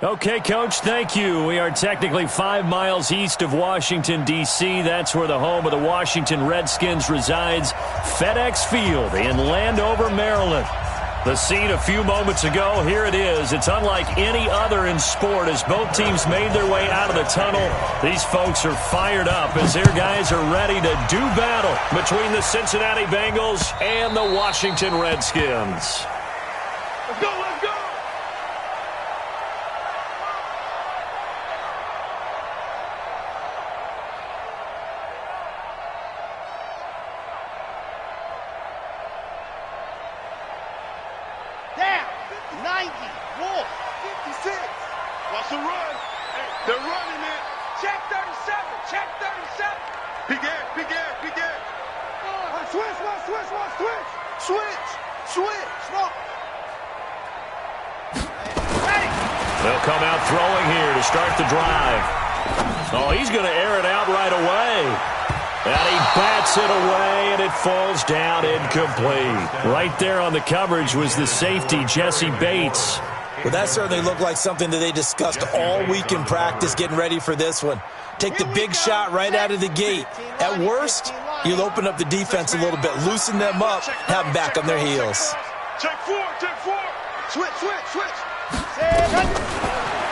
Okay, Coach, thank you. We are technically 5 miles east of Washington, D.C. That's where the home of the Washington Redskins resides, FedEx Field in Landover, Maryland. The scene a few moments ago, here it is. It's unlike any other in sport as both teams made their way out of the tunnel. These folks are fired up as their guys are ready to do battle between the Cincinnati Bengals and the Washington Redskins. Let's go, let's go! Down, 90, Wolf, 56. Watch the run. Hey, they're running it. check 37, check 37. Big air, big air, big air. Switch, no. Ready. They'll come out throwing here to start the drive. Oh, he's going to air it out right away. And he bats it away, and it falls down incomplete. Right there on the coverage was the safety, Jesse Bates. Well, that certainly looked like something that they discussed all week in practice getting ready for this one. Take the big shot right out of the gate. At worst, you'll open up the defense a little bit, loosen them up, have them back on their heels. Check four, check four. Switch.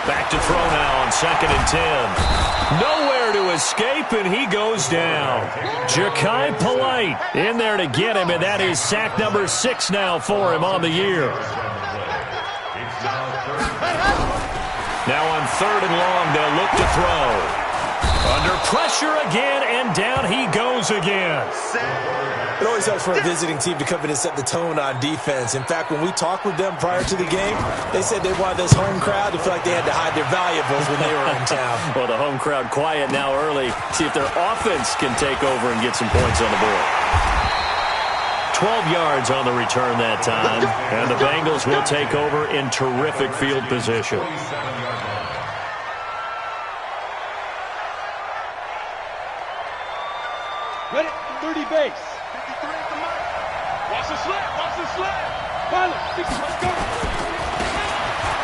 Back to throw now on 2nd and 10. Nowhere to escape, and he goes down. Ja'Kai Polite in there to get him, and that is sack number 6 now for him on the year. Now on 3rd and long, they'll look to throw. Under pressure again, and down he goes again. It always helps for a visiting team to come in and set the tone on defense. In fact, when we talked with them prior to the game, they said they wanted this home crowd to feel like they had to hide their valuables when they were in town. Well, the home crowd quiet now early. See if their offense can take over and get some points on the board. 12 yards on the return that time, and the Bengals will take over in terrific field position. Ready, 30 base. 53 at the mic. Watch the sled. Pilot, 60, let's go.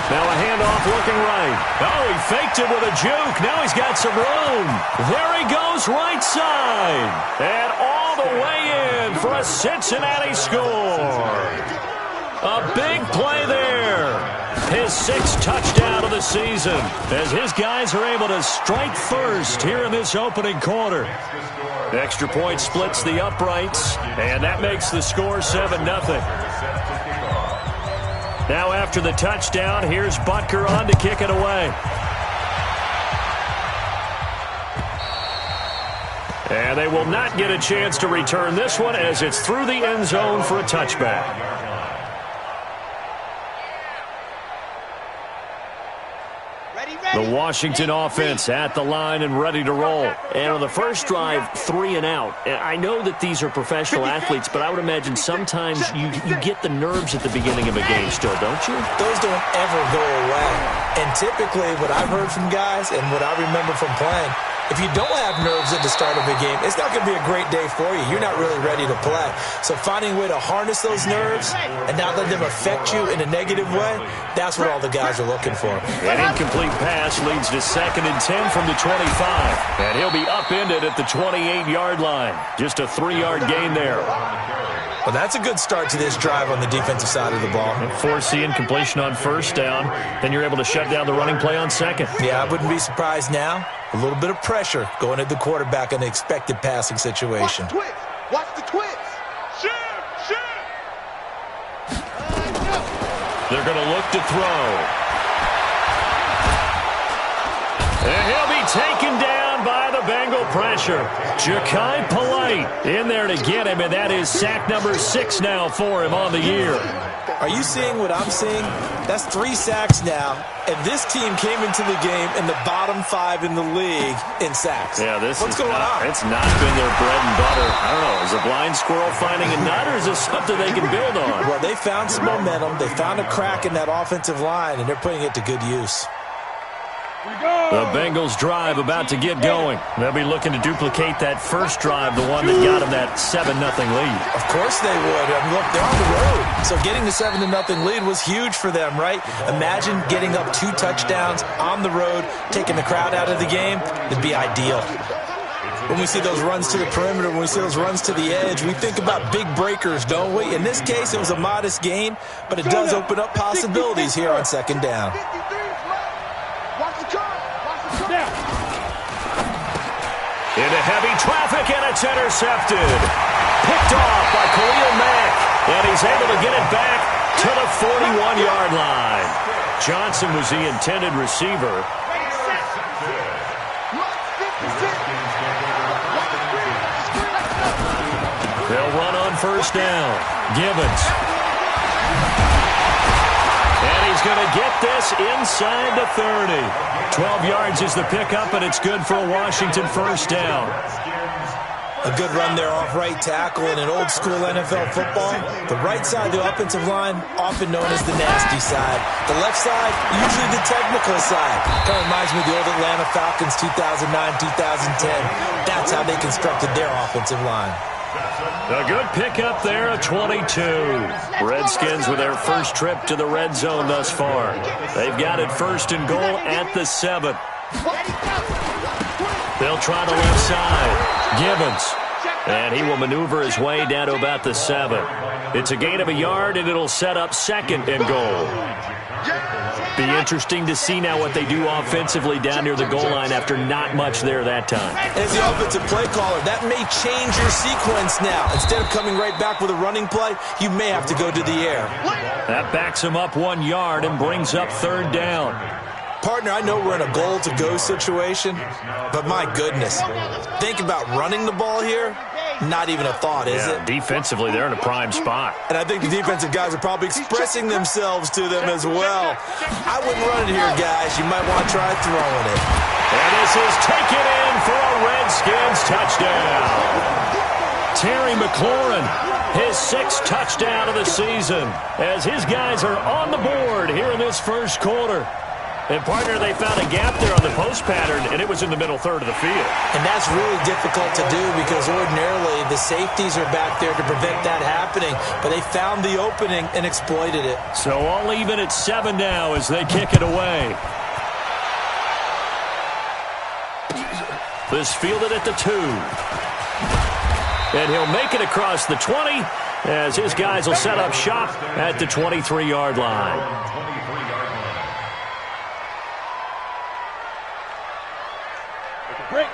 Now a handoff looking right. Oh, he faked it with a juke. Now he's got some room. There he goes right side. And all the way in for a Cincinnati score. A big play there. His 6th touchdown of the season as his guys are able to strike first here in this opening quarter. Extra point splits the uprights, and that makes the score 7-0. Now after the touchdown, here's Butker on to kick it away. And they will not get a chance to return this one as it's through the end zone for a touchback. The Washington offense at the line and ready to roll. And on the first drive, 3 and out. And I know that these are professional athletes, but I would imagine sometimes you get the nerves at the beginning of a game still, don't you? Those don't ever go away. And typically what I've heard from guys and what I remember from playing, if you don't have nerves at the start of a game, it's not going to be a great day for you. You're not really ready to play. So finding a way to harness those nerves and not let them affect you in a negative way, that's what all the guys are looking for. An incomplete pass leads to 2nd and 10 from the 25. And he'll be upended at the 28-yard line. Just a 3-yard gain there. Well, that's a good start to this drive on the defensive side of the ball. Force the incompletion on 1st down. Then you're able to shut down the running play on 2nd. Yeah, I wouldn't be surprised now. A little bit of pressure going at the quarterback in an expected passing situation. Watch the twitch. Shit. They're going to look to throw. And he'll be taken down by the Bengal pressure. Ja'Kai Polite in there to get him, and that is sack number 6 now for him on the year. Are you seeing what I'm seeing? That's 3 sacks now, and this team came into the game in the bottom 5 in the league in sacks. Yeah, What's going on? It's not been their bread and butter. I don't know. Is a blind squirrel finding a nut, or is this something they can build on? Well, they found some momentum. They found a crack in that offensive line, and they're putting it to good use. The Bengals drive about to get going. They'll be looking to duplicate that first drive, the one that got them that 7-0 lead. Of course they would. I mean, look, they're on the road. So getting the 7-0 lead was huge for them, right? Imagine getting up 2 touchdowns on the road, taking the crowd out of the game. It'd be ideal. When we see those runs to the perimeter, when we see those runs to the edge, we think about big breakers, don't we? In this case, it was a modest gain, but it does open up possibilities here on 2nd down. Into heavy traffic, and it's intercepted. Picked off by Khalil Mack, and he's able to get it back to the 41-yard line. Johnson was the intended receiver. They'll run on 1st down. Gibbons. And he's going to get this inside the 30. 12 yards is the pickup, and it's good for a Washington 1st down. A good run there off right tackle in an old-school NFL football. The right side of the offensive line, often known as the nasty side. The left side, usually the technical side. Kind of reminds me of the old Atlanta Falcons 2009-2010. That's how they constructed their offensive line. A good pickup there, a 22. Redskins with their first trip to the red zone thus far. They've got it 1st and goal at the 7. They'll try the left side. Gibbons. And he will maneuver his way down to about the 7. It's a gain of a yard, and it'll set up 2nd and goal. Be interesting to see now what they do offensively down near the goal line after not much there that time. As the offensive play caller, that may change your sequence now. Instead of coming right back with a running play, you may have to go to the air. That backs him up 1 yard and brings up 3rd down. Partner, I know we're in a goal-to-go situation, but my goodness, think about running the ball here. Not even a thought, is it? Defensively, they're in a prime spot. And I think the defensive guys are probably expressing themselves to them as well. I wouldn't run it here, guys. You might want to try throwing it. And this is taken in for a Redskins touchdown. Terry McLaurin, his 6th touchdown of the season, as his guys are on the board here in this 1st quarter. And, partner, they found a gap there on the post pattern, and it was in the middle 3rd of the field. And that's really difficult to do because ordinarily the safeties are back there to prevent that happening. But they found the opening and exploited it. So all even at 7 now as they kick it away. This fielded at the 2. And he'll make it across the 20 as his guys will set up shop at the 23-yard line.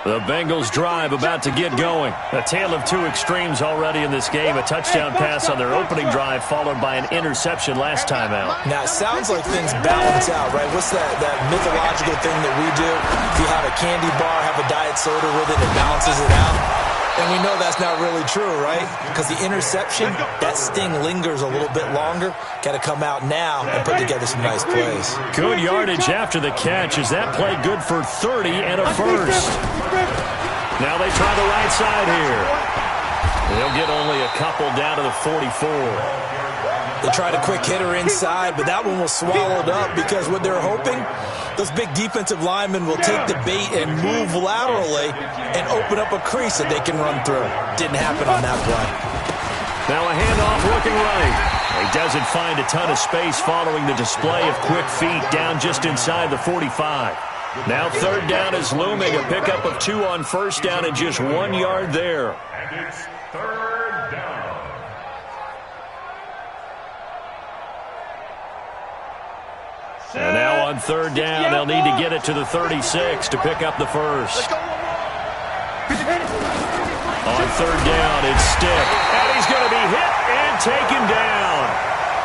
The Bengals drive about to get going. A tale of 2 extremes already in this game. A touchdown pass on their opening drive followed by an interception last time out. Now, it sounds like things balance out, right? What's that mythological thing that we do? If you have a candy bar, have a diet soda with it, it balances it out. And we know that's not really true, right? Because the interception, that sting lingers a little bit longer. Got to come out now and put together some nice plays. Good yardage after the catch. Is that play good for 30 and a 1st? Now they try the right side here. They'll get only a couple down to the 44. They tried a quick hitter inside, but that one was swallowed up because what they're hoping, those big defensive linemen will take the bait and move laterally and open up a crease that they can run through. Didn't happen on that play. Now a handoff looking right. He doesn't find a ton of space following the display of quick feet down just inside the 45. Now 3rd down is looming. A pickup of 2 on 1st down and just 1 yard there. And it's 3rd down. And now on 3rd down, they'll need to get it to the 36 to pick up the 1st. On 3rd down, it's Stick. And he's going to be hit and taken down.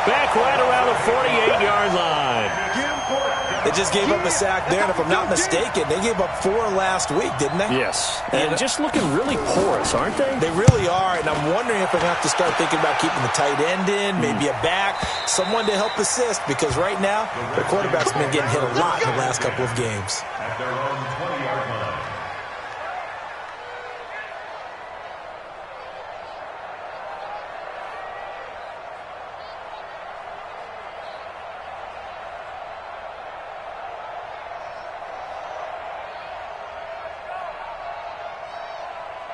Back right around the 48-yard line. They just gave up a sack there, and if I'm not mistaken, they gave up 4 last week, didn't they? Yes. And just looking really porous, aren't they? They really are, and I'm wondering if they're going to have to start thinking about keeping the tight end in, maybe a back, someone to help assist, because right now, their quarterback's been getting hit a lot in the last couple of games. At their own 20-yard line.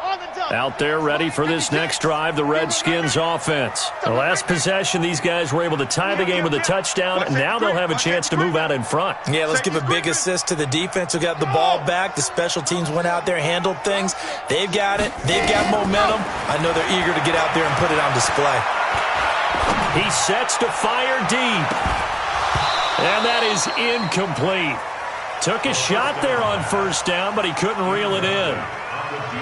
On the Out there ready for this next drive, the Redskins offense. The last possession, these guys were able to tie the game with a touchdown. Now they'll have a chance to move out in front. Yeah, let's give a big assist to the defense who got the ball back. The special teams went out there, handled things. They've got it. They've got momentum. I know they're eager to get out there and put it on display. He sets to fire deep. And that is incomplete. Took a shot there on first down, but he couldn't reel it in.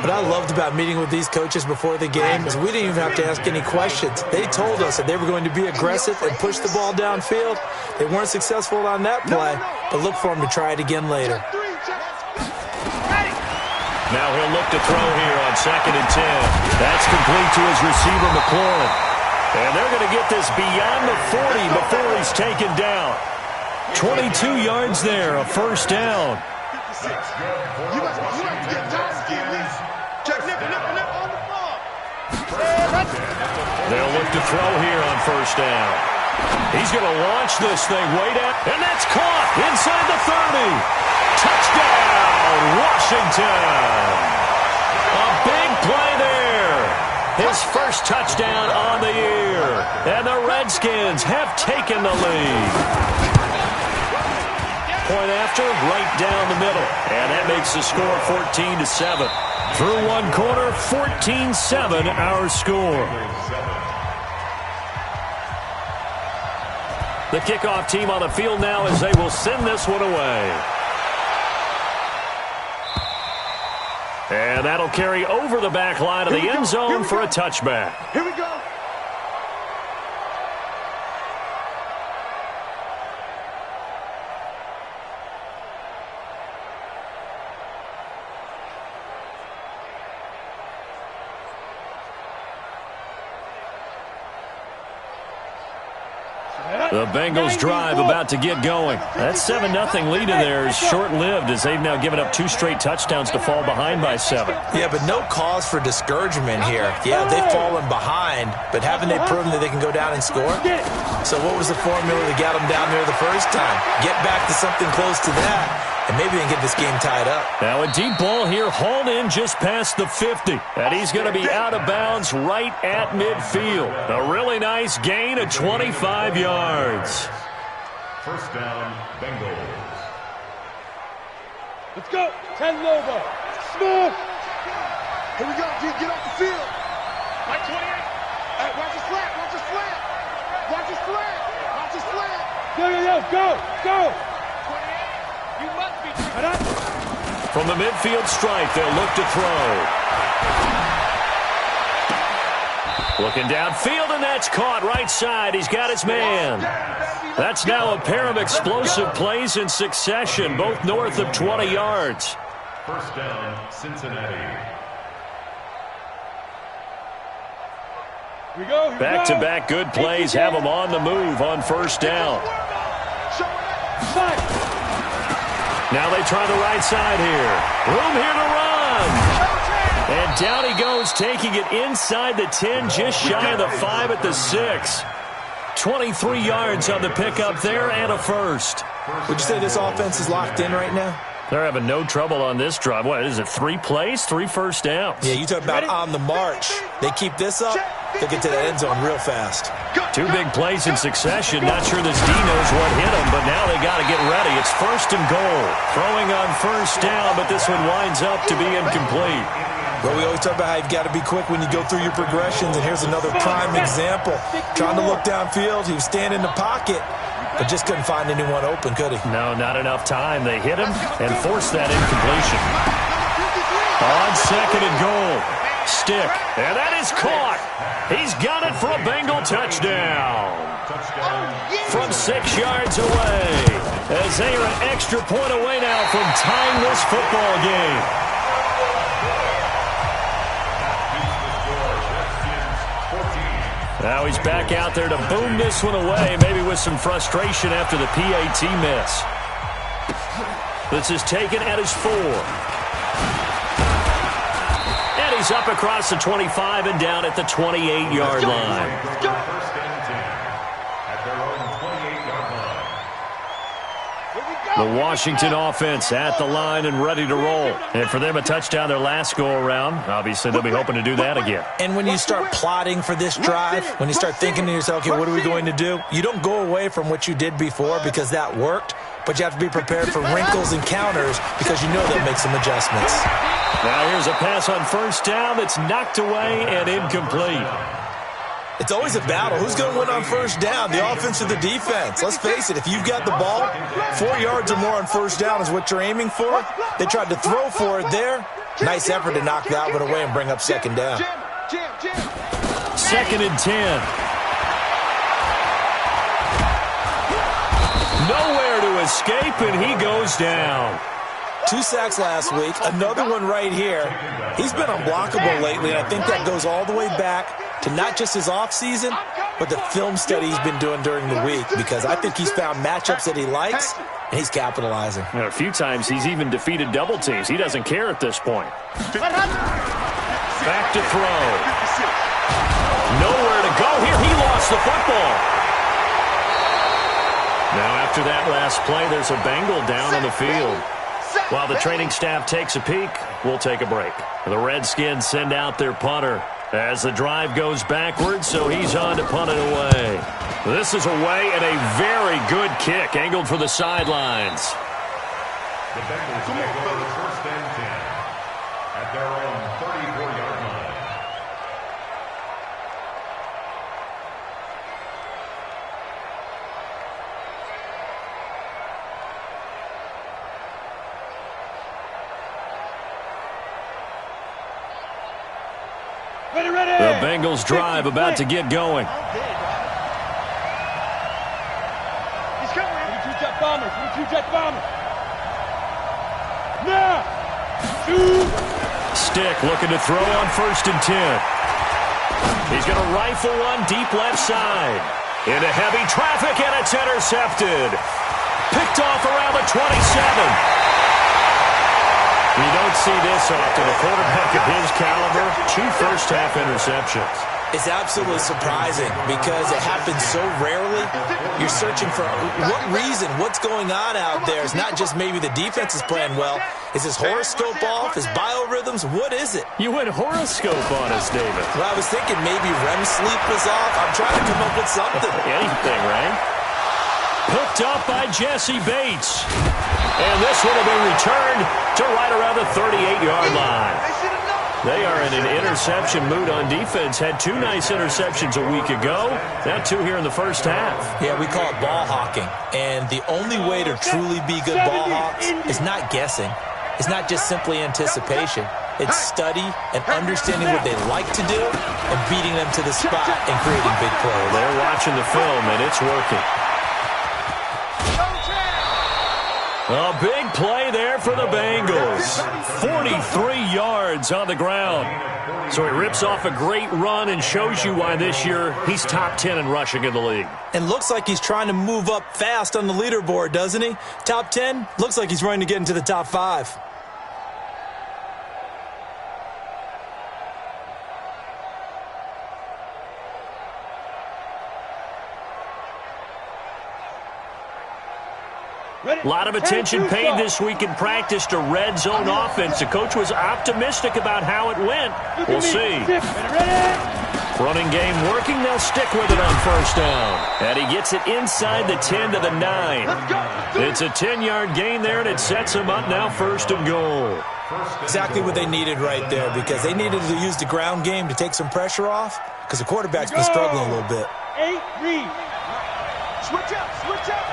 What I loved about meeting with these coaches before the game is we didn't even have to ask any questions. They told us that they were going to be aggressive and push the ball downfield. They weren't successful on that play, but look for them to try it again later. Now he'll look to throw here on 2nd and 10. That's complete to his receiver, McLaurin. And they're going to get this beyond the 40 before he's taken down. 22 yards there, a first down. They'll look to throw here on first down. He's going to launch this thing way down, and that's caught inside the 30. Touchdown, Washington. A big play there. His first touchdown on the year. And the Redskins have taken the lead. Point after, right down the middle. And that makes the score 14-7. Through one quarter, 14-7 our score. The kickoff team on the field now as they will send this one away. And that'll carry over the back line of the end zone for a touchback. Here we go. The Bengals drive about to get going. That 7-0 lead of theirs short-lived as they've now given up 2 straight touchdowns to fall behind by 7. Yeah, but no cause for discouragement here. Yeah, they've fallen behind, but haven't they proven that they can go down and score? So what was the formula that got them down there the first time? Get back to something close to that, and maybe they can get this game tied up. Now a deep ball here, hauled in just past the 50. And he's going to be out of bounds right at midfield. A really nice gain of 25 yards. First down, Bengals. Let's go. 10 Lobo. Smith. Here we go. Get off the field. Like 28. Hey, watch the slant. Watch the slant. Watch the slant. Watch the slant. Go. You must be. From the midfield stripe, they'll look to throw. Looking downfield, and that's caught right side. He's got his man. That's now a pair of explosive plays in succession, both north of 20 yards. First down, Cincinnati. Here we go. Back-to-back good plays have them on the move on first down. Now they try the right side here. Room here to run. And down he goes, taking it inside the 10, just shy of the 5 at the 6. 23 yards on the pickup there and a first. Would you say this offense is locked in right now? They're having no trouble on this drive. What is it, 3 plays, 3 first downs? Yeah, you talk about on the march. They keep this up, they'll get to the end zone real fast. 2 big plays in succession. Not sure this D knows what hit him, but now they got to get ready. It's 1st and goal. Throwing on first down, but this one winds up to be incomplete. Well, we always talk about how you've got to be quick when you go through your progressions, and here's another prime example. Trying to look downfield, he was standing in the pocket, but just couldn't find anyone open, could he? No, not enough time. They hit him and forced that incompletion. On 2nd and goal. Stick, and that is caught. He's got it for a Bengal touchdown. From 6 yards away, as they are an extra point away now from tying this football game. Now he's back out there to boom this one away, maybe with some frustration after the PAT miss. This is taken at his 4. And he's up across the 25 and down at the 28-yard line. First and 10 at their own 28-yard line. The Washington offense at the line and ready to roll. And for them, a touchdown their last go-around. Obviously, they'll be hoping to do that again. And when you start plotting for this drive, when you start thinking to yourself, okay, what are we going to do? You don't go away from what you did before because that worked, but you have to be prepared for wrinkles and counters because you know they'll make some adjustments. Now here's a pass on first down that's knocked away and incomplete. It's always a battle. Who's going to win on first down, the offense or the defense? Let's face it, if you've got the ball, 4 yards or more on first down is what you're aiming for. They tried to throw for it there. Nice effort to knock that one away and bring up second down. 2nd and 10. Nowhere to escape, and he goes down. 2 sacks last week, another one right here. He's been unblockable lately, and I think that goes all the way back to not just his offseason, but the film study he's been doing during the week, because I think he's found matchups that he likes, and he's capitalizing. A few times he's even defeated double teams. He doesn't care at this point. Back to throw. Nowhere to go here. He lost the football. Now after that last play, there's a Bengal down on the field. While the training staff takes a peek, we'll take a break. The Redskins send out their punter as the drive goes backwards, so he's on to punt it away. This is away and a very good kick angled for the sidelines. The Bengals will go to 1st and 10 at their own 34-yard line. The Bengals drive about to get going. He's coming. 22-jet bomber. 22-jet bomber. Now. Stick looking to throw on 1st and 10. He's going to rifle one deep left side. Into heavy traffic, and it's intercepted. Picked off around the 27. You don't see this often. A quarterback of his caliber, 2 first-half interceptions. It's absolutely surprising because it happens so rarely. You're searching for what reason, what's going on out there. It's not just maybe the defense is playing well. Is his horoscope off? His biorhythms? What is it? You went horoscope on us, David. Well, I was thinking maybe REM sleep was off. I'm trying to come up with something. Anything, right? Picked up by Jesse Bates. And this one will be returned to right around the 38-yard line. They are in an interception mood on defense. Had 2 nice interceptions a week ago. Now 2 here in the first half. Yeah, we call it ball hawking. And the only way to truly be good ball hawks is not guessing. It's not just simply anticipation. It's study and understanding what they like to do and beating them to the spot and creating big plays. They're watching the film, and it's working. A big play there for the Bengals. 43 yards on the ground. So he rips off a great run and shows you why this year he's top 10 in rushing in the league. And looks like he's trying to move up fast on the leaderboard, doesn't he? Top 10, looks like he's running to get into the top 5. A lot of attention paid this week in practice to red zone offense. The coach was optimistic about how it went. We'll see. Running game working. They'll stick with it on first down. And he gets it inside the 10 to the 9. It's a 10-yard gain there, and it sets him up now 1st and goal. Exactly what they needed right there, because they needed to use the ground game to take some pressure off, because the quarterback's been struggling a little bit. 8 read. Switch up. Switch up.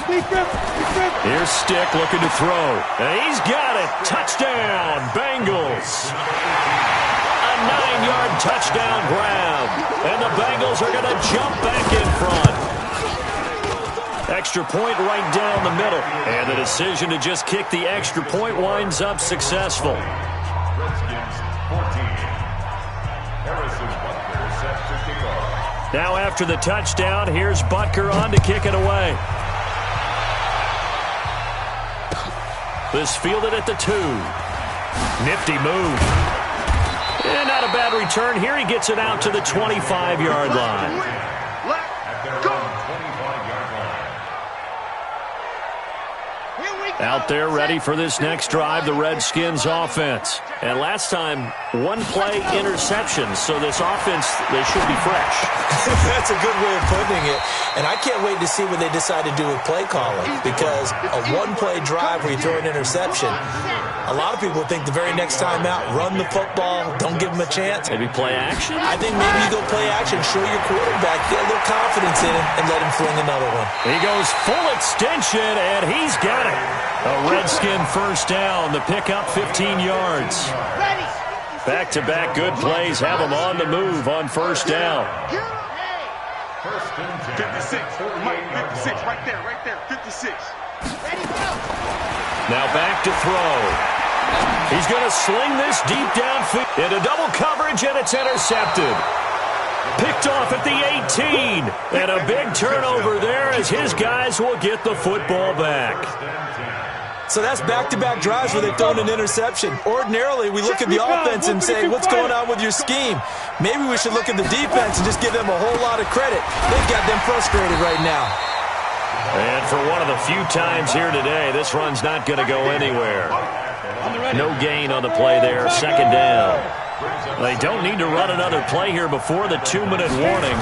Here's Stick looking to throw. And he's got it. Touchdown, Bengals. A 9-yard touchdown grab. And the Bengals are going to jump back in front. Extra point right down the middle. And the decision to just kick the extra point winds up successful. Redskins 14. Harrison Butker set to kick off. Now after the touchdown, here's Butker on to kick it away. This fielded at the 2. Nifty move. And not a bad return. Here he gets it out to the 25-yard line. At their own 25-yard line. Out there ready for this next drive, the Redskins offense. And last time, one-play interception, so this offense, they should be fresh. That's a good way of putting it. And I can't wait to see what they decide to do with play calling, because a one-play drive where you throw an interception, a lot of people think the very next time out, run the football, don't give them a chance. Maybe play action? I think maybe you go play action, show your quarterback, get a little confidence in him, and let him fling another one. He goes full extension, and he's got it. A Redskin first down. The pickup 15 yards. Back-to-back good plays have them on the move on first down. 56. Mike, 56. Right there. 56. Now back to throw. He's going to sling this deep downfield into double coverage, and it's intercepted. Picked off at the 18. And a big turnover there as his guys will get the football back. So that's back-to-back drives where they've thrown an interception. Ordinarily, we look at the offense and say, what's going on with your scheme? Maybe we should look at the defense and just give them a whole lot of credit. They've got them frustrated right now. And for one of the few times here today, this run's not going to go anywhere. No gain on the play there, second down. They don't need to run another play here before the 2-minute warning.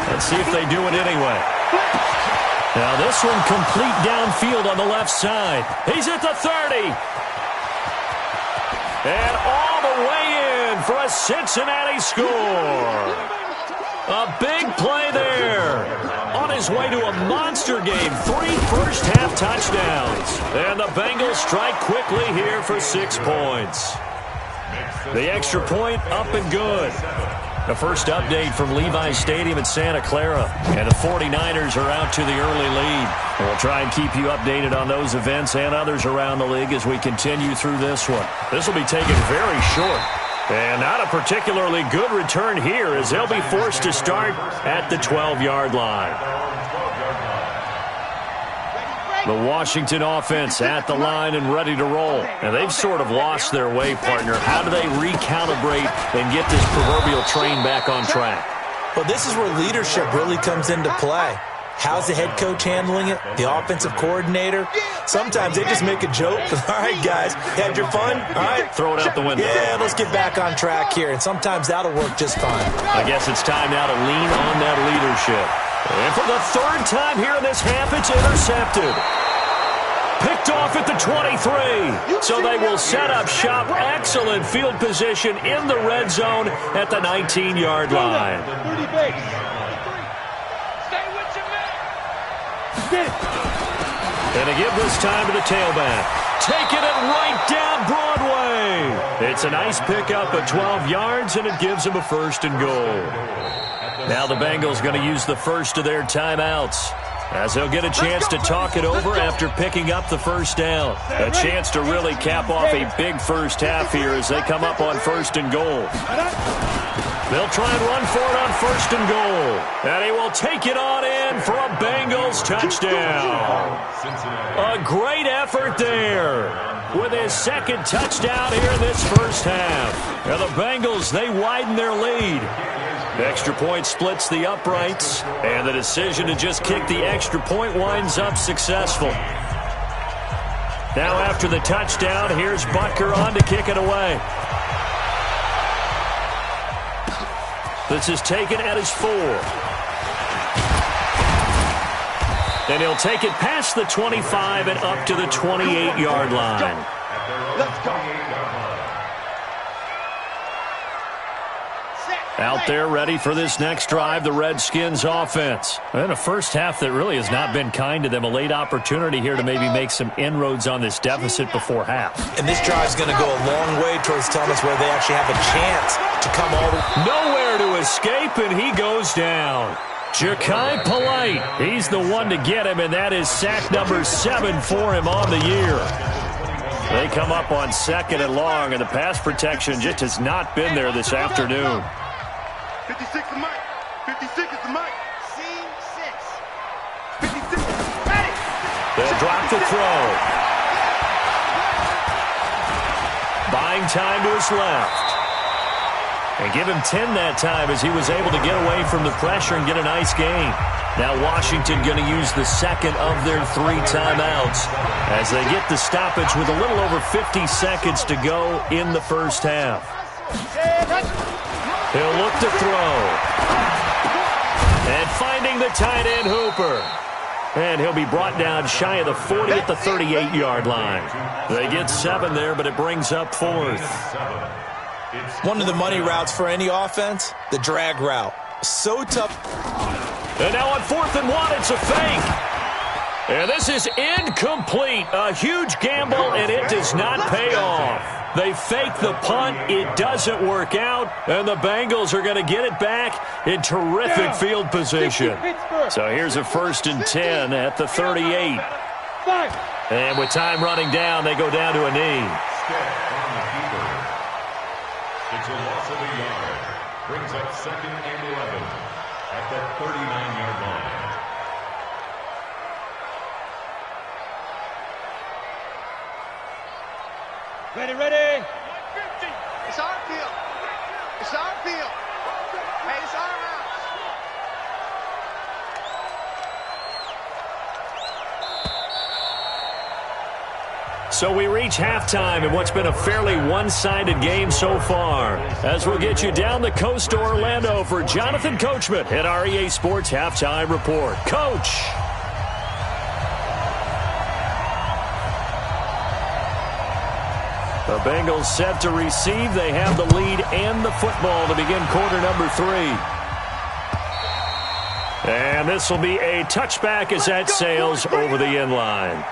Let's see if they do it anyway. Now this one complete downfield on the left side. He's at the 30. And all the way in for a Cincinnati score. A big play there. On his way to a monster game. 3 first-half touchdowns. And the Bengals strike quickly here for 6 points. The extra point up and good. The first update from Levi's Stadium in Santa Clara. And the 49ers are out to the early lead. We'll try and keep you updated on those events and others around the league as we continue through this one. This will be taken very short. And not a particularly good return here as they'll be forced to start at the 12-yard line. The Washington offense at the line and ready to roll. And they've sort of lost their way, partner. How do they recalibrate and get this proverbial train back on track? Well, this is where leadership really comes into play. How's the head coach handling it? The offensive coordinator? Sometimes they just make a joke. All right, guys, had your fun? All right. Throw it out the window. Yeah, let's get back on track here. And sometimes that'll work just fine. I guess it's time now to lean on that leadership. And for the third time here in this half, it's intercepted. Picked off at the 23. So they will set up shop. Excellent field position in the red zone at the 19-yard line. And to give this time to the tailback. Taking it right down Broadway. It's a nice pickup at 12 yards, and it gives them a first and goal. Now the Bengals going to use the first of their timeouts as they'll get a chance to talk it over after picking up the first down. A chance to really cap off a big first half here as they come up on first and goal. They'll try and run for it on first and goal. And he will take it on in for a Bengals touchdown. A great effort there with his second touchdown here in this first half. Now the Bengals, they widen their lead. The extra point splits the uprights, and the decision to just kick the extra point winds up successful. Now after the touchdown, here's Butker on to kick it away. This is taken at his 4. And he'll take it past the 25 and up to the 28-yard line. Let's go. Out there ready for this next drive, the Redskins offense. And a first half that really has not been kind to them. A late opportunity here to maybe make some inroads on this deficit before half. And this drive's going to go a long way towards telling us where they actually have a chance to come all the way. Nowhere to escape, and he goes down. Ja'Kai Polite, he's the one to get him, and that is sack number 7 for him on the year. They come up on second and long, and the pass protection just has not been there this afternoon. 56 is Mike. 56 is the Mike. C6. 56. Ready. They'll drop the throw. Buying time to his left. And give him 10 that time as he was able to get away from the pressure and get a nice gain. Now Washington going to use the second of their 3 timeouts as they get the stoppage with a little over 50 seconds to go in the first half. He'll look to throw. And finding the tight end Hooper. And he'll be brought down shy of the 40 at the 38-yard line. They get 7 there, but it brings up 4th. One of the money routes for any offense, the drag route. So tough. And now on 4th and 1, it's a fake. And this is incomplete. A huge gamble, and it does not pay off. They fake the punt. It doesn't work out. And the Bengals are going to get it back in terrific field position. So here's a 1st and 10 at the 38. And with time running down, they go down to a knee. It's a loss of a yard. Brings up 2nd and 11 at the 39-yard line. Ready, ready. It's our field. It's our field. Hey, it's our house. So we reach halftime in what's been a fairly one-sided game so far. As we'll get you down the coast to Orlando for Jonathan Coachman at our EA Sports Halftime Report. Coach. The Bengals set to receive. They have the lead and the football to begin quarter number 3. And this will be a touchback as that sails over the end line.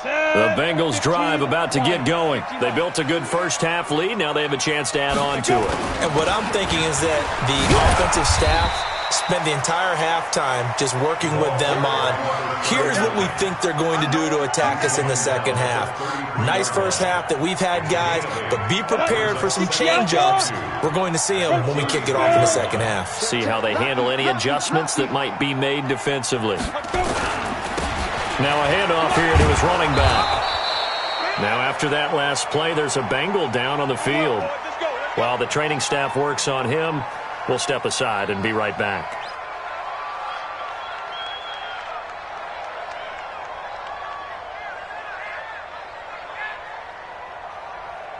The Bengals drive about to get going. They built a good first half lead. Now they have a chance to add on to it. And what I'm thinking is that the offensive staff spend the entire halftime just working with them on, here's what we think they're going to do to attack us in the second half. Nice first half that we've had, guys, but be prepared for some change-ups. We're going to see them when we kick it off in the second half. See how they handle any adjustments that might be made defensively. Now a handoff here to his running back. Now after that last play, there's a Bengal down on the field. While the training staff works on him, we'll step aside and be right back.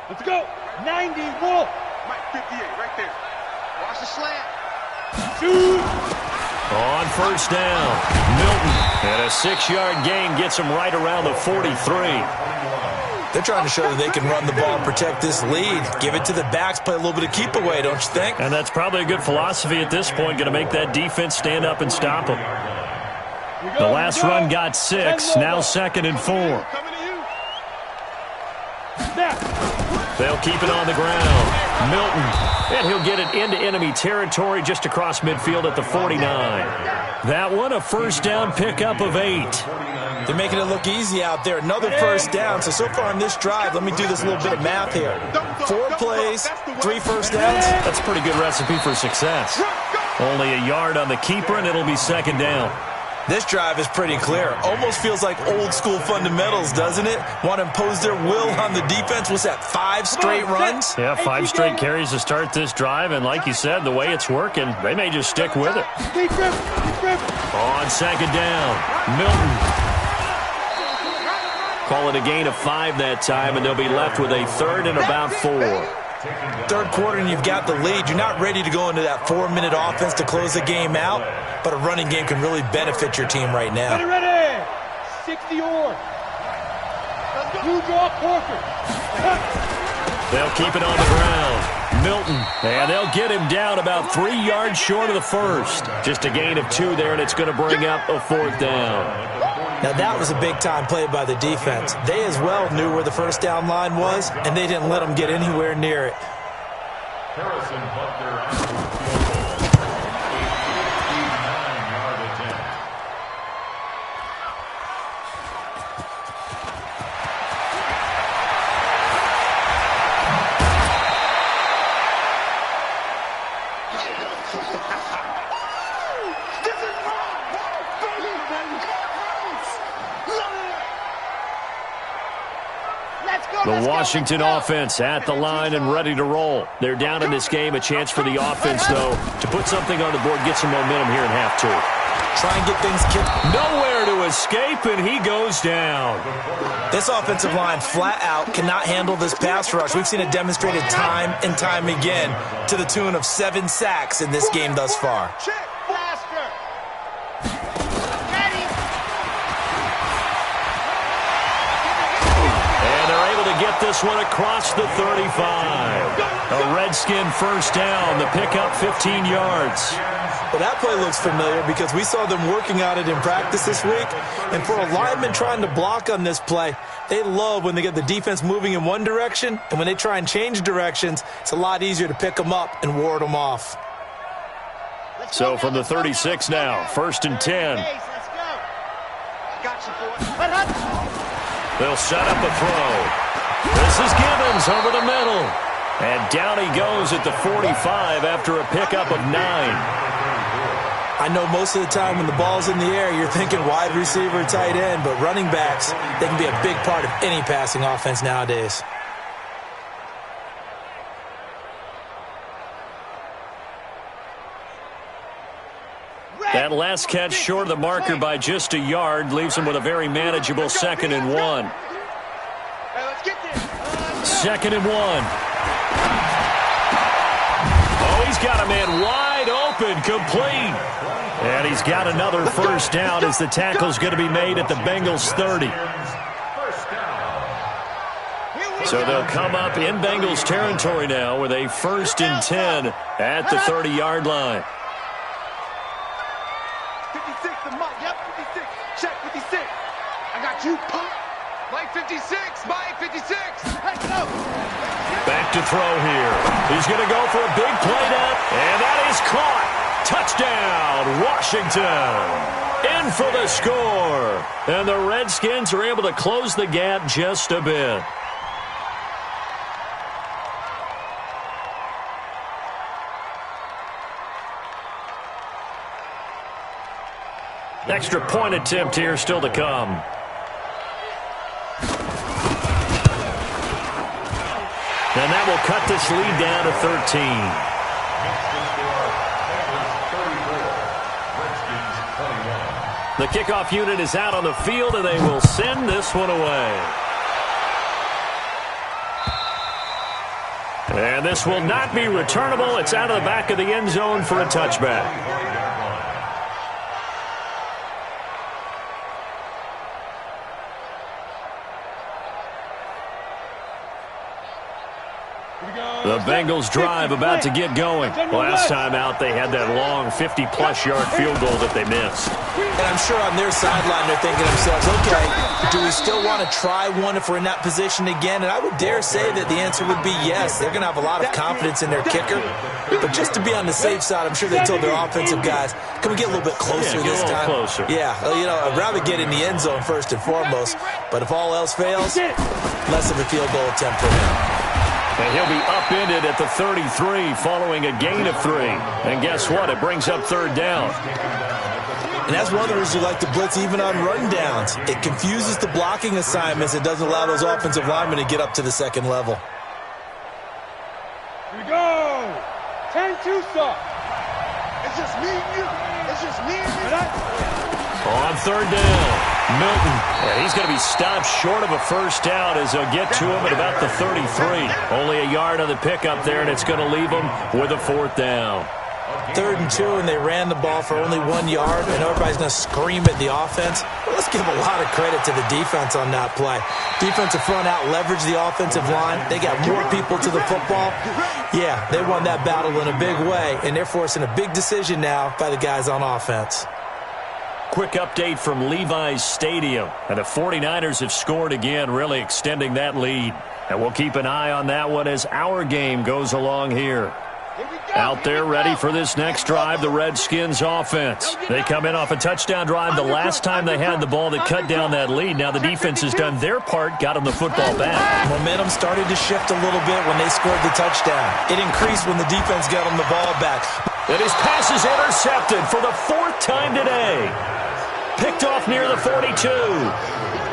Let's go. 90, Wolf. Mike 58, right there. Watch the slant. Shoot. On first down, Milton. And a 6-yard gain gets him right around the 43. They're trying to show that they can run the ball and protect this lead. Give it to the backs, play a little bit of keep away, don't you think? And that's probably a good philosophy at this point, going to make that defense stand up and stop them. The last run got 6, now 2nd and 4. They'll keep it on the ground. Milton, and he'll get it into enemy territory just across midfield at the 49. That one, a first down pickup of 8. They're making it look easy out there. Another first down. So far on this drive, let me do this little bit of math here. 4 plays, 3 first downs. That's a pretty good recipe for success. Only a yard on the keeper, and it'll be 2nd down. This drive is pretty clear. Almost feels like old school fundamentals, doesn't it? Want to impose their will on the defense. Was that 5 straight runs? Yeah, 5 straight carries to start this drive, and like you said, the way it's working, they may just stick with it. On 2nd down, Milton. Call it a gain of 5 that time, and they'll be left with a 3rd and about 4. Third quarter and you've got the lead. You're not ready to go into that 4-minute offense to close the game out, but a running game can really benefit your team right now. Ready. 60 or. You draw Corker. They'll keep it on the ground. Milton, and they'll get him down about 3 yards short of the first. Just a gain of 2 there, and it's going to bring up a 4th down. Now, that was a big-time play by the defense. They as well knew where the first down line was, and they didn't let them get anywhere near it. Harrison Butker, 89-yard attempt. The Washington offense at the line and ready to roll. They're down in this game. A chance for the offense, though, to put something on the board, get some momentum here in half two. Try and get things kicked. Nowhere to escape, and he goes down. This offensive line flat out cannot handle this pass rush. We've seen it demonstrated time and time again to the tune of 7 sacks in this game thus far. Get this one across the 35. A Redskin first down. The pickup 15 yards. Well, that play looks familiar because we saw them working on it in practice this week. And for a lineman trying to block on this play, they love when they get the defense moving in one direction. And when they try and change directions, it's a lot easier to pick them up and ward them off. So from the 36 now, 1st and 10. They'll set up a throw. This is Gibbons over the middle. And down he goes at the 45 after a pickup of 9. I know most of the time when the ball's in the air, you're thinking wide receiver, tight end, but running backs, they can be a big part of any passing offense nowadays. That last catch short of the marker by just a yard leaves him with a very manageable 2nd and 1. 2nd and 1. Oh, he's got a man wide open, complete. And he's got another first down as the tackle's going to be made at the Bengals 30. So they'll come up in Bengals territory now with a 1st and 10 at the 30-yard line. 56, yep, 56. Check 56. I got you, punk. Mike 56, Mike 56. Let's go. Back to throw here. He's going to go for a big play down, and that is caught. Touchdown, Washington. In for the score. And the Redskins are able to close the gap just a bit. Extra point attempt here still to come. And that will cut this lead down to 13. The kickoff unit is out on the field, and they will send this one away. And this will not be returnable. It's out of the back of the end zone for a touchback. The Bengals drive about to get going. Last time out, they had that long 50-plus yard field goal that they missed. And I'm sure on their sideline they're thinking to themselves, okay, do we still want to try one if we're in that position again? And I would dare say that the answer would be yes. They're going to have a lot of confidence in their kicker. But just to be on the safe side, I'm sure they told their offensive guys, can we get a little bit closer this time? Closer. Yeah, you know, I'd rather get in the end zone first and foremost. But if all else fails, less of a field goal attempt for him. And he'll be upended at the 33 following a gain of 3. And guess what? It brings up 3rd down. And that's one of the reasons you like to blitz even on run downs. It confuses the blocking assignments. It doesn't allow those offensive linemen to get up to the second level. Here we go. 10-2 stop. It's just me and you. It's just me and you. On 3rd down. Milton, and he's going to be stopped short of a first down as they'll get to him at about the 33. Only a yard on the pickup there, and it's going to leave him with a 4th down. 3rd and 2, and they ran the ball for only 1 yard, and everybody's going to scream at the offense. Well, let's give a lot of credit to the defense on that play. Defensive front out leveraged the offensive line. They got more people to the football. Yeah, they won that battle in a big way, and they're forcing a big decision now by the guys on offense. Quick update from Levi's Stadium. And the 49ers have scored again, really extending that lead. And we'll keep an eye on that one as our game goes along here. Out there ready for this next drive, the Redskins offense. They come in off a touchdown drive the last time they had the ball that cut down that lead. Now the defense has done their part, got them the football back. Momentum started to shift a little bit when they scored the touchdown. It increased when the defense got them the ball back. And his pass is intercepted for the 4th time today. Picked off near the 42.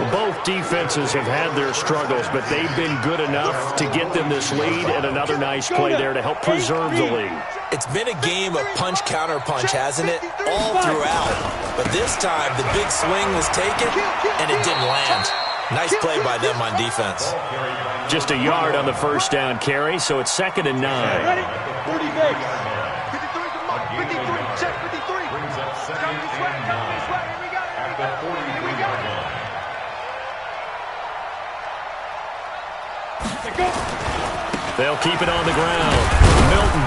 Both defenses have had their struggles, but they've been good enough to get them this lead, and another nice play there to help preserve the lead. It's been a game of punch-counter-punch, hasn't it? All throughout. But this time, the big swing was taken, and it didn't land. Nice play by them on defense. Just a yard on the first down carry, so it's 2nd and 9. Ready? 30 base. 53's a mark. 53. Check 53. Brings up 2nd Come this way. and Come 9. this way. Here we go. At the 43-yard line. They'll keep it on the ground. Milton.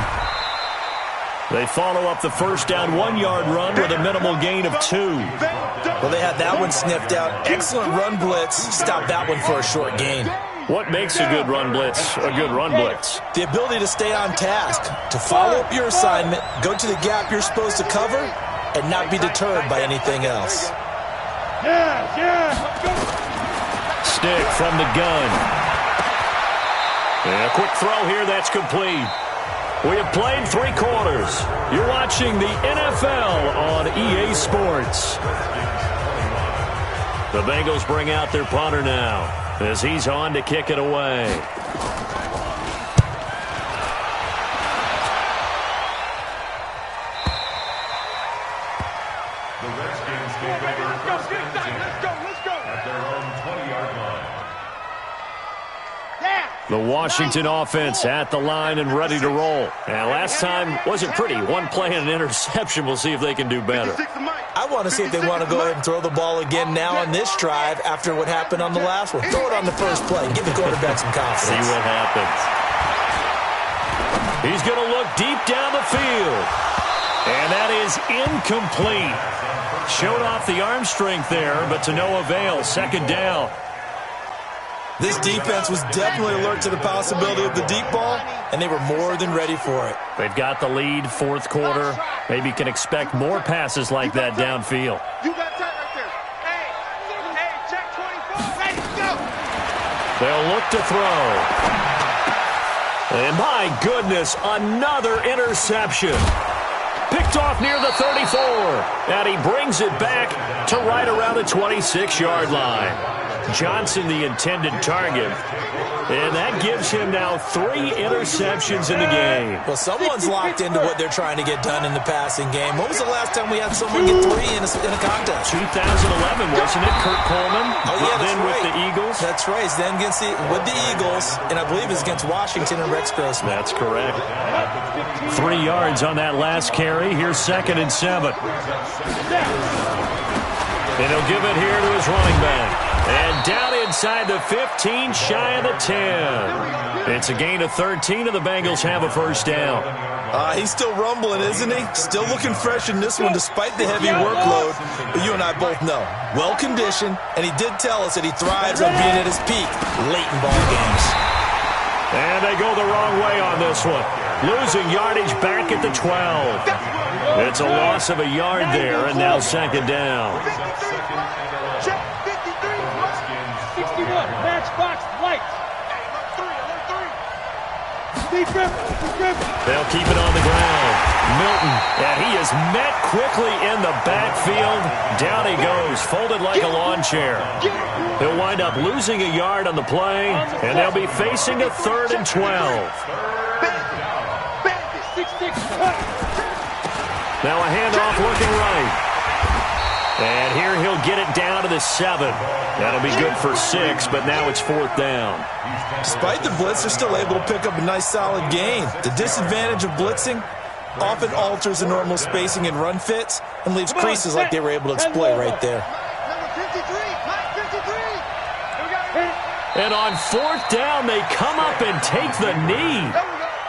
They follow up the first down 1-yard run with a minimal gain of 2. Well, they had that one sniffed out. Excellent run blitz. Stop that one for a short gain. What makes a good run blitz a good run blitz? The ability to stay on task, to follow up your assignment, go to the gap you're supposed to cover, and not be deterred by anything else. Stick from the gun. And a quick throw here that's complete. We have played 3 quarters. You're watching the NFL on EA Sports. The Bengals bring out their punter now as he's on to kick it away. The Redskins take over first and 10 at their own 20-yard line. The Washington offense at the line and ready to roll. And last time wasn't pretty. 1 play and an interception. We'll see if they can do better. I want to see if they want to go ahead and throw the ball again now on this drive after what happened on the last one. Throw it on the first play. Give the quarterback some confidence. See what happens. He's going to look deep down the field. And that is incomplete. Showed off the arm strength there, but to no avail. 2nd down. This defense was definitely alert to the possibility of the deep ball, and they were more than ready for it. They've got the lead, 4th quarter. Maybe can expect more passes like that downfield. You got tight right there. Hey, check 24. Ready, go. They'll look to throw. And my goodness, another interception. Picked off near the 34. And he brings it back to right around the 26-yard line. Johnson, the intended target. And that gives him now 3 interceptions in the game. Well, someone's locked into what they're trying to get done in the passing game. When was the last time we had someone get 3 in a contest? 2011, wasn't it? Kurt Coleman. Oh, yeah, that's then right. with the Eagles. That's right. Then with the Eagles, and I believe it's against Washington and Rex Grossman. That's correct. 3 yards on that last carry. Here's 2nd and 7. And he'll give it here to his running back. And down inside the 15, shy of the 10. It's a gain of 13, and the Bengals have a first down. He's still rumbling, isn't he? Still looking fresh in this one despite the heavy workload. But you and I both know, well-conditioned, and he did tell us that he thrives on being at his peak late in ball games. And they go the wrong way on this one. Losing yardage back at the 12. It's a loss of a yard there, and now 2nd down. Check 53. 61. Matchbox lights. Steve Griffin. They'll keep it on the ground. Milton, and he is met quickly in the backfield. Down he goes, folded like a lawn chair. He'll wind up losing a yard on the play, and they'll be facing a 3rd and 12. Now a handoff looking right. And here he'll get it down to the 7. That'll be good for 6, but now it's 4th down. Despite the blitz, they're still able to pick up a nice solid gain. The disadvantage of blitzing often alters the normal spacing and run fits and leaves creases like they were able to exploit right there. Number 53. Mike 53. And on 4th down, they come up and take the knee.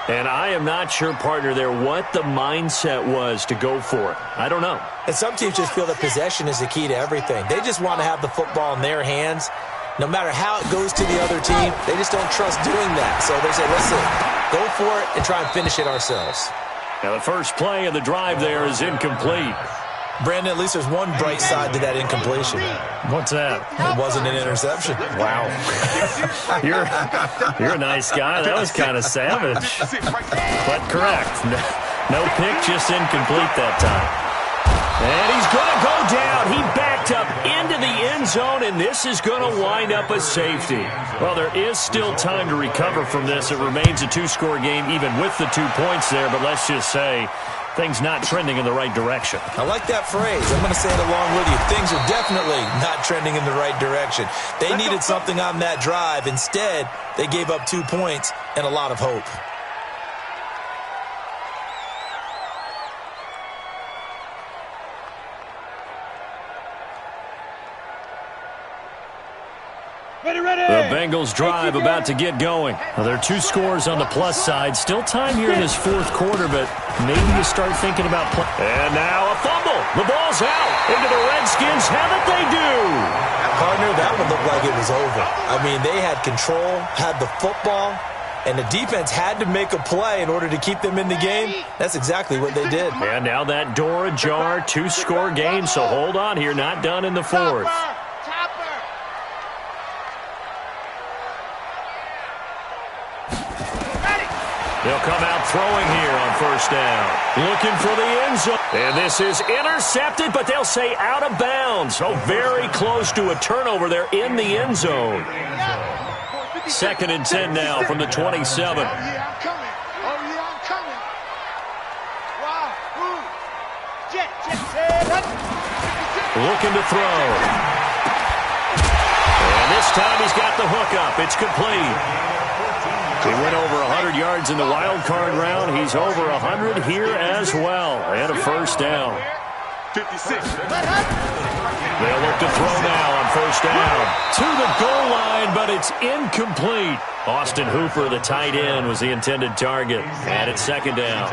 And I am not sure, partner, there what the mindset was to go for it. I don't know. And some teams just feel that possession is the key to everything. They just want to have the football in their hands. No matter how it goes to the other team, they just don't trust doing that. So they say, listen, go for it and try and finish it ourselves. Now the first play of the drive there is incomplete. Brandon, at least there's one bright side to that incompletion. What's that? It wasn't an interception. Wow. You're a nice guy. That was kind of savage. But correct. No pick, just incomplete that time. And he's going to go down. He backed up into the end zone, and this is going to wind up a safety. Well, there is still time to recover from this. It remains a two-score game even with the 2 points there, but let's just say things not trending in the right direction. I like that phrase. I'm going to say it along with you. Things are definitely not trending in the right direction. They needed something on that drive. Instead, they gave up 2 points and a lot of hope. The Bengals drive about to get going. Well, there are 2 scores on the plus side. Still time here in this fourth quarter, but maybe you start thinking about play. And now a fumble. The ball's out into the Redskins. Haven't they do? Partner, that one looked like it was over. I mean, they had control, had the football, and the defense had to make a play in order to keep them in the game. That's exactly what they did. And now that door ajar, 2-score game, so hold on here. Not done in the fourth. They'll come out throwing here on first down. Looking for the end zone. And this is intercepted, but they'll say out of bounds. So very close to a turnover there in the end zone. 2nd and 10 now from the 27. Oh, yeah, I'm coming. Oh, yeah, I'm coming. Wow. Ooh. Jet. Looking to throw. And this time he's got the hook up. It's complete. He went over 100 yards in the wild card round. He's over 100 here as well. And a first down. 56. They'll look to throw now on first down. To the goal line, but it's incomplete. Austin Hooper, the tight end, was the intended target. And it's 2nd down.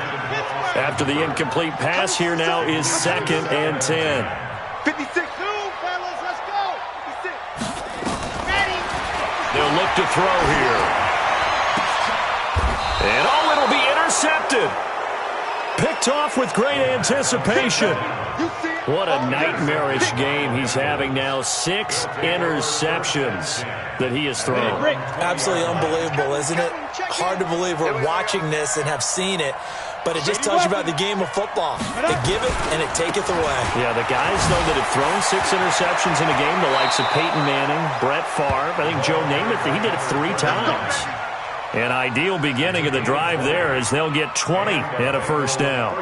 After the incomplete pass, here now is 2nd and 10. 56. Fellas, let's go. 56. Ready. They'll look to throw here. And it'll be intercepted. Picked off with great anticipation. What a nightmarish game he's having now. 6 interceptions that he has thrown. Absolutely unbelievable, isn't it? Hard to believe we're watching this and have seen it, but it just tells you about the game of football. They give it, and it taketh away. Yeah, the guys, though, that have thrown 6 interceptions in a game, the likes of Peyton Manning, Brett Favre, I think Joe Namath, he did it 3 times. An ideal beginning of the drive there as they'll get 20 and a first down.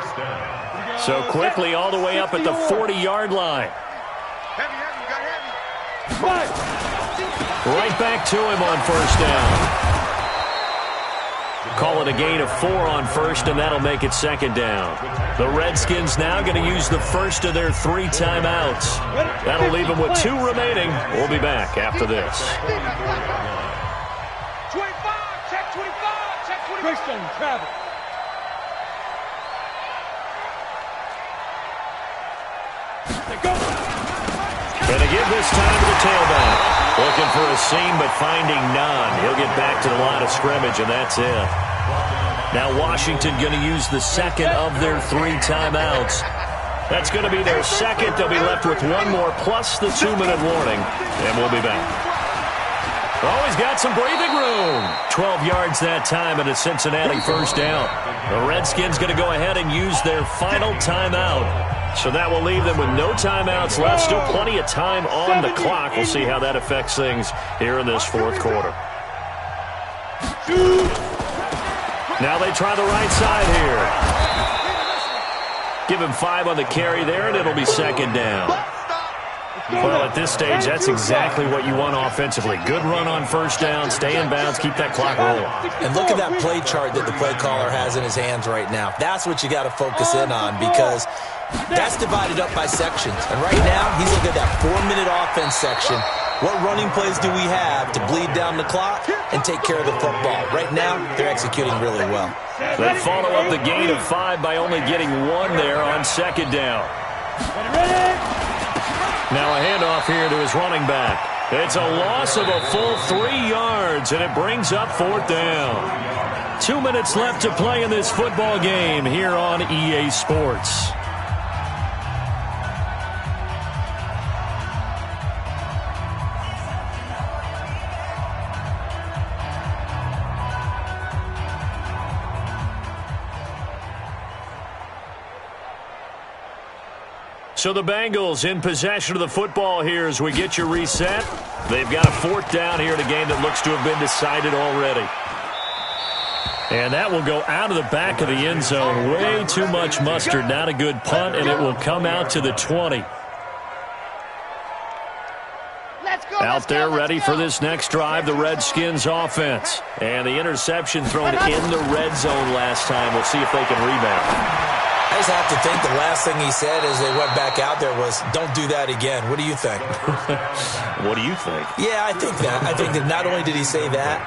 So quickly all the way up at the 40-yard line. Heavy, you got heavy. Right back to him on first down. Call it a gain of 4 on first, and that'll make it 2nd down. The Redskins now going to use the first of their 3 timeouts. That'll leave them with 2 remaining. We'll be back after this. 25, check 25, check 25. Christian travel. Going to give this time to the tailback. Looking for a seam, but finding none. He'll get back to the line of scrimmage, and that's it. Now Washington going to use the second of their 3 timeouts. That's going to be their second. They'll be left with 1 more, plus the 2-minute warning, and we'll be back. Oh, he's got some breathing room. 12 yards that time and a Cincinnati first down. The Redskins going to go ahead and use their final timeout. So that will leave them with no timeouts left. Still plenty of time on the clock. We'll see how that affects things here in this fourth quarter. Now they try the right side here. Give him 5 on the carry there, and it'll be 2nd down. Well, at this stage, that's exactly what you want offensively. Good run on first down, stay in bounds, keep that clock rolling. And look at that play chart that the play caller has in his hands right now. That's what you got to focus in on, because that's divided up by sections. And right now, he's looking at that 4-minute offense section. What running plays do we have to bleed down the clock and take care of the football? Right now, they're executing really well. They follow up the gain of 5 by only getting 1 there on 2nd down. Now a handoff here to his running back. It's a loss of a full 3 yards, and it brings up 4th down. 2 minutes left to play in this football game here on EA Sports. So the Bengals in possession of the football here as we get you reset. They've got a fourth down here in a game that looks to have been decided already. And that will go out of the back of the end zone. Way too much mustard. Not a good punt, and it will come out to the 20. Out there ready for this next drive, the Redskins offense. And the interception thrown in the red zone last time. We'll see if they can rebound. I just have to think the last thing he said as they went back out there was, don't do that again. What do you think? What do you think? Yeah, I think that. I think that not only did he say that,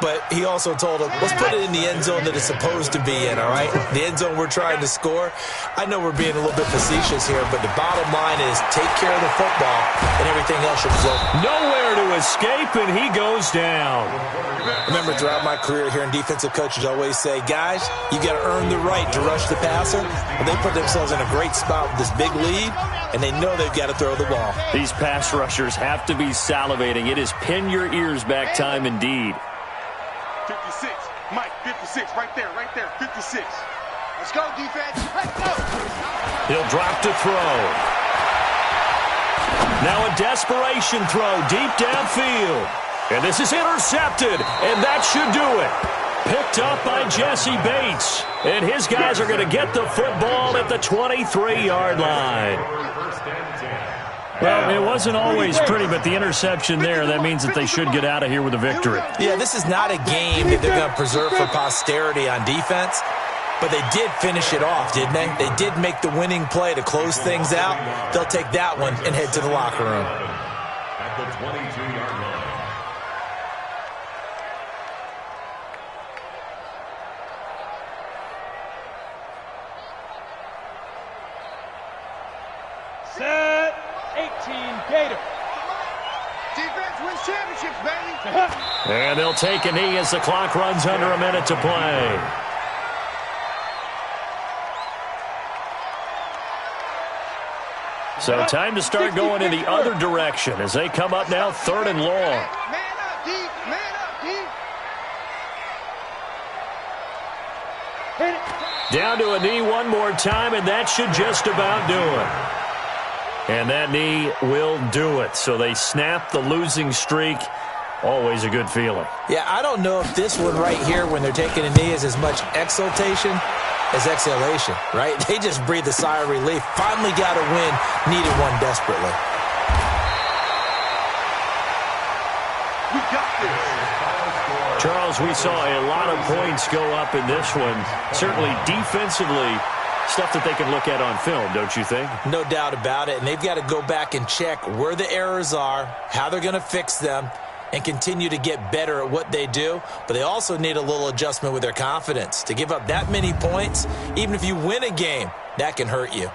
but he also told him, let's put it in the end zone that it's supposed to be in, all right? The end zone we're trying to score. I know we're being a little bit facetious here, but the bottom line is take care of the football, and everything else should flow. Nowhere to escape, and he goes down. Remember, throughout my career here in defensive coaches always say, guys, you got to earn the right to rush the passer. But they put themselves in a great spot with this big lead, and they know they've got to throw the ball. These pass rushers have to be salivating. It is pin your ears back time indeed. 56. Mike, 56. Right there, 56. Let's go, defense. Let's go. He'll drop to throw. Now a desperation throw deep downfield. And this is intercepted, and that should do it. Picked up by Jesse Bates. And his guys are going to get the football at the 23-yard line. Well, it wasn't always pretty, but the interception there, that means that they should get out of here with a victory. Yeah, this is not a game that they're going to preserve for posterity on defense, but they did finish it off, didn't they? They did make the winning play to close things out. They'll take that one and head to the locker room. At the 22-yard line. Set 18 Gator. Defense wins championships, baby. And they'll take a knee as the clock runs under a minute to play. So time to start going in the other direction as they come up now 3rd and long. Man up, deep. Man up, deep. Down to a knee one more time, and that should just about do it. And that knee will do it. So they snap the losing streak. Always a good feeling. Yeah, I don't know if this one right here, when they're taking a knee, is as much exultation as exhalation, right? They just breathe a sigh of relief. Finally got a win, needed one desperately. We got this. Charles, we saw a lot of points go up in this one. Certainly defensively, stuff that they can look at on film, don't you think? No doubt about it, and they've got to go back and check where the errors are, how they're going to fix them, and continue to get better at what they do. But they also need a little adjustment with their confidence. To give up that many points, even if you win a game, that can hurt you.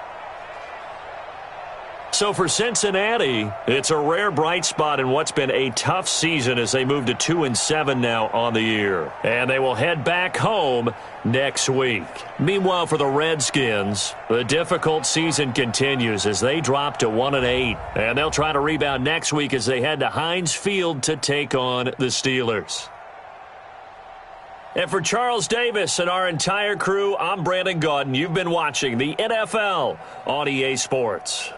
So for Cincinnati, it's a rare bright spot in what's been a tough season as they move to 2-7 now on the year. And they will head back home next week. Meanwhile, for the Redskins, the difficult season continues as they drop to 1-8. And they'll try to rebound next week as they head to Heinz Field to take on the Steelers. And for Charles Davis and our entire crew, I'm Brandon Gaudin. You've been watching the NFL on EA Sports.